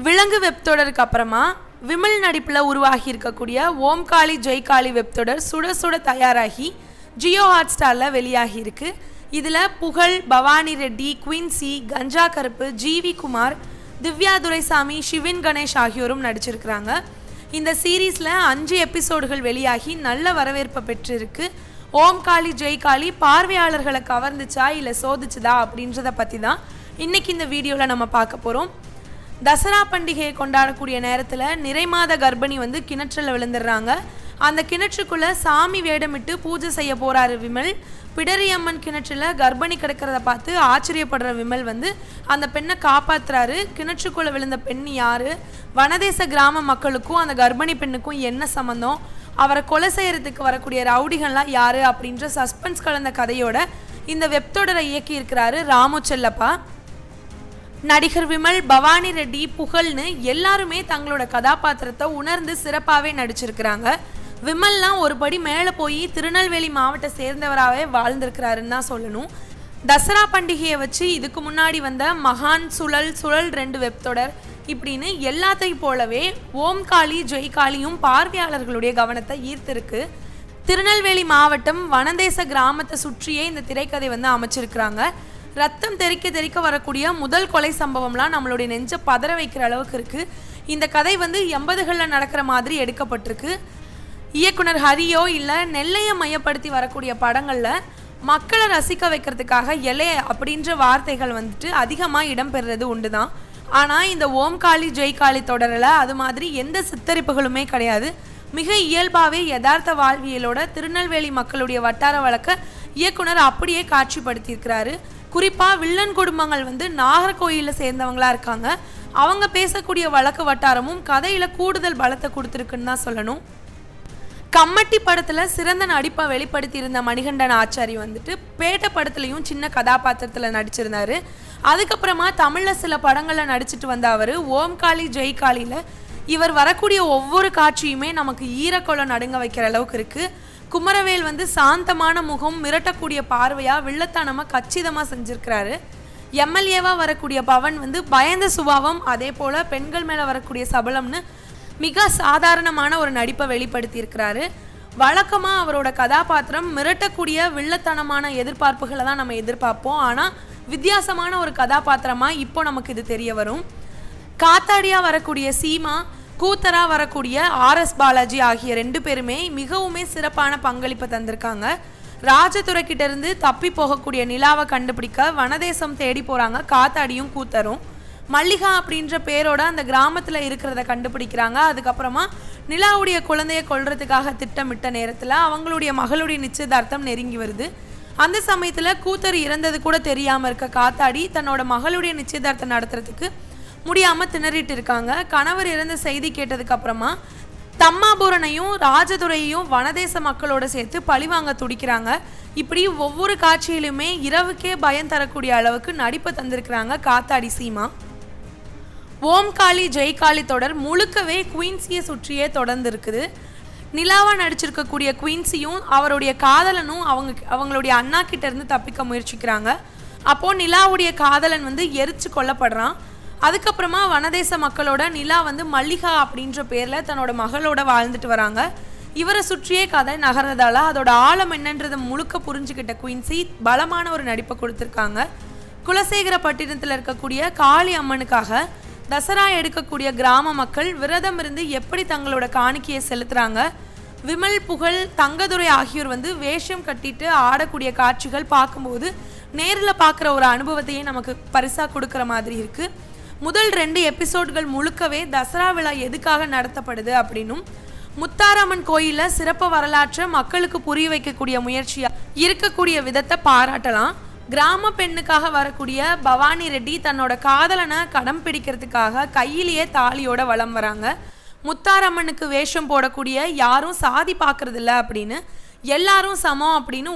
விலங்கு வெப்தொடருக்கு அப்புறமா விமல் நடிப்பில் உருவாகி இருக்கக்கூடிய ஓம் காளி ஜெய் காளி வெப்தொடர் சுட சுட தயாராகி ஜியோ ஹாட்ஸ்டாரில் வெளியாகி இருக்கு. இதில் புகழ், பவானி ரெட்டி, குயின்சி, கஞ்சா கருப்பு, ஜிவி குமார், திவ்யா துரைசாமி, ஷிவின் கணேஷ் ஆகியோரும் நடிச்சிருக்கிறாங்க. இந்த சீரீஸில் 5 எபிசோடுகள் வெளியாகி நல்ல வரவேற்பை பெற்றிருக்கு. ஓம் காளி ஜெய் காளி பார்வையாளர்களை கவர்ந்துச்சா இல்லை சோதிச்சுதா அப்படின்றத பற்றி தான் இன்றைக்கி இந்த வீடியோவில் நம்ம பார்க்க போகிறோம். தசரா பண்டிகையை கொண்டாடக்கூடிய நேரத்தில் நிறைமாத கர்ப்பிணி கிணற்றில் விழுந்துடுறாங்க. அந்த கிணற்றுக்குள்ளே சாமி வேடமிட்டு பூஜை செய்ய போகிறாரு விமல். பிடரியம்மன் கிணற்றில் கர்ப்பிணி கிடக்கிறத பார்த்து ஆச்சரியப்படுற விமல் அந்த பெண்ணை காப்பாற்றுறாரு. கிணற்றுக்குள்ளே விழுந்த பெண் யார், வனதேச கிராம மக்களுக்கும் அந்த கர்ப்பிணி பெண்ணுக்கும் என்ன சம்மந்தம், அவரை கொலை செய்யறதுக்கு வரக்கூடிய ரவுடிகள்லாம் யார் அப்படின்ற சஸ்பென்ஸ் கலந்த கதையோட இந்த வெப்தொடரை இயக்கி இருக்கிறாரு ராமு செல்லப்பா. நடிகர் விமல், பவானி ரெட்டி, புகழ்னு எல்லாருமே தங்களோட கதாபாத்திரத்தை உணர்ந்து சிறப்பாகவே நடிச்சிருக்கிறாங்க. விமல்லாம் ஒரு படி மேலே போய் திருநெல்வேலி மாவட்டத்தை சேர்ந்தவராகவே வாழ்ந்திருக்கிறாருன்னு தான் சொல்லணும். தசரா பண்டிகையை வச்சு இதுக்கு முன்னாடி வந்த மகான், சுழல் 2 வெப்தொடர் இப்படின்னு எல்லாத்தையும் போலவே ஓம் காளி ஜெய் காளியும் பார்வையாளர்களுடைய கவனத்தை ஈர்த்திருக்கு. திருநெல்வேலி மாவட்டம் வனதேச கிராமத்தை சுற்றியே இந்த திரைக்கதை அமைச்சிருக்கிறாங்க. ரத்தம் தெறிக்க வரக்கூடிய முதல் கொலை சம்பவம்லாம் நம்மளுடைய நெஞ்சை பதற வைக்கிற அளவுக்கு இருக்குது. இந்த கதை 80களில் நடக்கிற மாதிரி எடுக்கப்பட்டிருக்கு. இயக்குனர் ஹரியோ இல்லை நெல்லையை மையப்படுத்தி வரக்கூடிய படங்களில் மக்களை ரசிக்க வைக்கிறதுக்காக எல்லை அப்படின்ற வார்த்தைகள் அதிகமாக இடம்பெறுறது உண்டு தான். ஆனால் இந்த ஓம் காளி ஜெய் காளி தொடரில் அது மாதிரி எந்த சித்தரிப்புகளுமே கிடையாது. மிக இயல்பாகவே யதார்த்த வாழ்வியலோட திருநெல்வேலி மக்களுடைய வட்டார வழக்க இயக்குனர் அப்படியே காட்சிப்படுத்தியிருக்கிறாரு. குறிப்பாக வில்லன் குடும்பங்கள் நாகர்கோயிலில் சேர்ந்தவங்களாக இருக்காங்க. அவங்க பேசக்கூடிய வழக்கு வட்டாரமும் கதையில் கூடுதல் பலத்தை கொடுத்துருக்குன்னு தான் சொல்லணும். கம்மட்டி படத்தில் சிறந்த நடிப்பை வெளிப்படுத்தியிருந்த மணிகண்டன் ஆச்சாரி பேட்ட படத்துலையும் சின்ன கதாபாத்திரத்தில் நடிச்சிருந்தார். அதுக்கப்புறமா தமிழில் சில படங்களில் நடிச்சிட்டு வந்த அவர் ஓம் காளி ஜெய் காளியில் இவர் வரக்கூடிய ஒவ்வொரு காட்சியுமே நமக்கு ஈரக்கொலை நடுங்க வைக்கிற அளவுக்கு இருக்குது. குமரவேல் சாந்தமான முகம், மிரட்டக்கூடிய பார்வையாக வில்லத்தனமாக கச்சிதமாக செஞ்சுருக்கிறாரு. எம்எல்ஏவாக வரக்கூடிய பவன் பயந்த சுபாவம், அதே போல் பெண்கள் மேலே வரக்கூடிய சபலம்னு மிக சாதாரணமான ஒரு நடிப்பை வெளிப்படுத்தியிருக்கிறாரு. வழக்கமாக அவரோட கதாபாத்திரம் மிரட்டக்கூடிய வில்லத்தனமான எதிர்பார்ப்புகளை தான் நம்ம எதிர்பார்ப்போம். ஆனால் வித்தியாசமான ஒரு கதாபாத்திரமாக இப்போ நமக்கு இது தெரிய வரும். காத்தாடியாக வரக்கூடிய சீமா, கூத்தரா வரக்கூடிய RS பாலாஜி ஆகிய 2 பேருமே மிகவுமே சிறப்பான பங்களிப்பை தந்திருக்காங்க. ராஜதுரை கிட்ட இருந்து தப்பி போகக்கூடிய நிலாவை கண்டுபிடிக்க வனதேசம் தேடி போகிறாங்க காத்தாடியும் கூத்தரும். மல்லிகா அப்படின்ற பேரோட அந்த கிராமத்தில் இருக்கிறத கண்டுபிடிக்கிறாங்க. அதுக்கப்புறமா நிலாவுடைய குழந்தைய கொல்றதுக்காக திட்டமிட்ட நேரத்தில் அவங்களுடைய மகளுடைய நிச்சயதார்த்தம் நெருங்கி வருது. அந்த சமயத்தில் கூத்தர் இறந்தது கூட தெரியாமல் இருக்க காத்தாடி தன்னோட மகளுடைய நிச்சயதார்த்தம் நடத்துறதுக்கு முடியாமல் திணறிட்டு இருக்காங்க. கணவர் இறந்த செய்தி கேட்டதுக்கு அப்புறமா தம்மாபுரனையும் ராஜதுரையையும் வனதேச மக்களோட சேர்த்து பழிவாங்க துடிக்கிறாங்க. இப்படி ஒவ்வொரு காட்சியிலுமே இரவுக்கே பயம் தரக்கூடிய அளவுக்கு நடிப்பை தந்திருக்கிறாங்க காத்தாடி சீமா. ஓம் காளி ஜெய் காளி தொடர் முழுக்கவே குயின்சியை சுற்றியே தொடர்ந்து இருக்குது. நிலாவா நடிச்சிருக்கக்கூடிய குயின்சியும் அவருடைய காதலனும் அவங்களுடைய அண்ணா கிட்ட இருந்து தப்பிக்க முயற்சிக்கிறாங்க. அப்போ நிலாவுடைய காதலன் எரிச்சு கொல்லப்படுறான். அதுக்கப்புறமா வனதேச மக்களோட நிலா மல்லிகா அப்படின்ற பேரில் தன்னோட மகளோட வாழ்ந்துட்டு வராங்க. இவரை சுற்றியே கதை நகர்றதால அதோட ஆழம் என்னன்றதை முழுக்க புரிஞ்சுக்கிட்ட குயின்சி பலமான ஒரு நடிப்பை கொடுத்துருக்காங்க. குலசேகரப்பட்டினத்தில் இருக்கக்கூடிய காளி அம்மனுக்காக தசரா எடுக்கக்கூடிய கிராம மக்கள் விரதம் இருந்து எப்படி தங்களோட காணிக்கையை செலுத்துகிறாங்க. விமல், புகழ், தங்கதுரை ஆகியோர் வேஷம் கட்டிட்டு ஆடக்கூடிய காட்சிகள் பார்க்கும்போது நேரில் பார்க்குற ஒரு அனுபவத்தையே நமக்கு பரிசாக கொடுக்குற மாதிரி இருக்குது. முதல் 2 எபிசோட்கள் முழுக்கவே தசரா விழா எதுக்காக நடத்தப்படுது அப்படின்னும் முத்தாரம்மன் கோயிலில் சிறப்பு வரலாற்றை மக்களுக்கு புரிய வைக்கக்கூடிய முயற்சியாக இருக்கக்கூடிய விதத்தை பாராட்டலாம். கிராம பெண்ணுக்காக வரக்கூடிய பவானி ரெட்டி தன்னோட காதலனை கடம் பிடிக்கிறதுக்காக கையிலேயே தாலியோட வலம் வராங்க. முத்தாரம்மனுக்கு வேஷம் போடக்கூடிய யாரும் சாதி பார்க்கறதில்ல அப்படின்னு, எல்லாரும் சமம் அப்படின்னு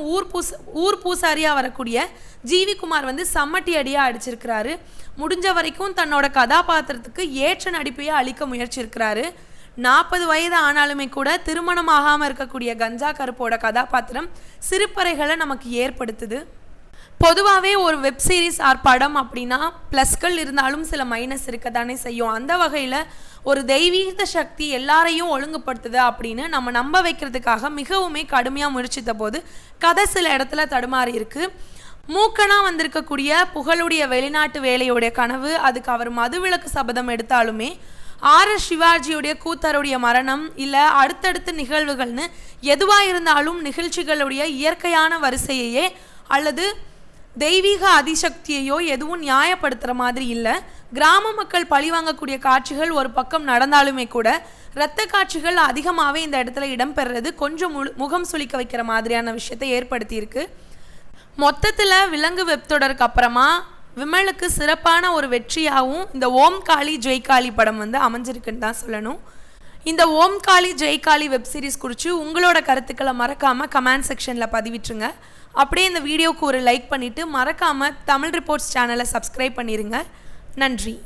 ஊர் பூசாரியாக வரக்கூடிய ஜிவி குமார் சம்மட்டி அடியாக அடிச்சிருக்கிறாரு. முடிஞ்ச வரைக்கும் தன்னோட கதாபாத்திரத்துக்கு ஏற்ற நடிப்பையே அளிக்க முயற்சிருக்கிறாரு. 40 வயது ஆனாலுமே கூட திருமணமாகாமல் இருக்கக்கூடிய கஞ்சா கருப்போட கதாபாத்திரம் சிரிப்பறைகளை நமக்கு ஏற்படுத்துது. பொதுவாகவே ஒரு வெப் சீரிஸ் ஆர் படம் அப்படின்னா ப்ளஸ்கள் இருந்தாலும் சில மைனஸ் இருக்க தானே செய்யும். அந்த வகையில் ஒரு தெய்வீக சக்தி எல்லாரையும் ஒழுங்குபடுத்துது அப்படின்னு நம்ம நம்ப வைக்கிறதுக்காக மிகவுமே கடுமையாக முயற்சித்த போது கதை சில இடத்துல தடுமாறி இருக்கு. மூக்கனாக வந்திருக்கக்கூடிய புகழுடைய வெளிநாட்டு வேலையுடைய கனவு, அதுக்கு அவர் மதுவிலக்கு சபதம் எடுத்தாலுமே ஆர்.எஸ். சிவாஜியுடைய கூத்தருடைய மரணம் இல்லை அடுத்தடுத்த நிகழ்வுகள்னு எதுவாக இருந்தாலும் நிகழ்ச்சிகளுடைய இயற்கையான வரிசையையே அல்லது தெய்வீக அதிசக்தியையோ எதுவும் நியாயப்படுத்துகிற மாதிரி இல்லை. கிராம மக்கள் பழிவாங்கக்கூடிய காட்சிகள் ஒரு பக்கம் நடந்தாலுமே கூட இரத்த காட்சிகள் அதிகமாகவே இந்த இடத்துல இடம்பெறுறது கொஞ்சம் முகம் சுளிக்க வைக்கிற மாதிரியான விஷயத்தை ஏற்படுத்தியிருக்கு. மொத்தத்தில் விலங்கு வெப் தொடருக்கு அப்புறமா விமலுக்கு சிறப்பான ஒரு வெற்றியாகவும் இந்த ஓம் காளி ஜெய் காளி படம் அமைஞ்சிருக்குன்னு தான் சொல்லணும். இந்த ஓம் காளி ஜெய் காளி வெப் சீரிஸ் குறித்து உங்களோட கருத்துக்களை மறக்காமல் கமெண்ட் செக்ஷனில் பதிவிட்டுருங்க. அப்படியே இந்த வீடியோவுக்கு ஒரு லைக் பண்ணிவிட்டு மறக்காமல் தமிழ் ரிப்போர்ட்ஸ் சேனலை சப்ஸ்கிரைப் பண்ணிடுங்க. நன்றி.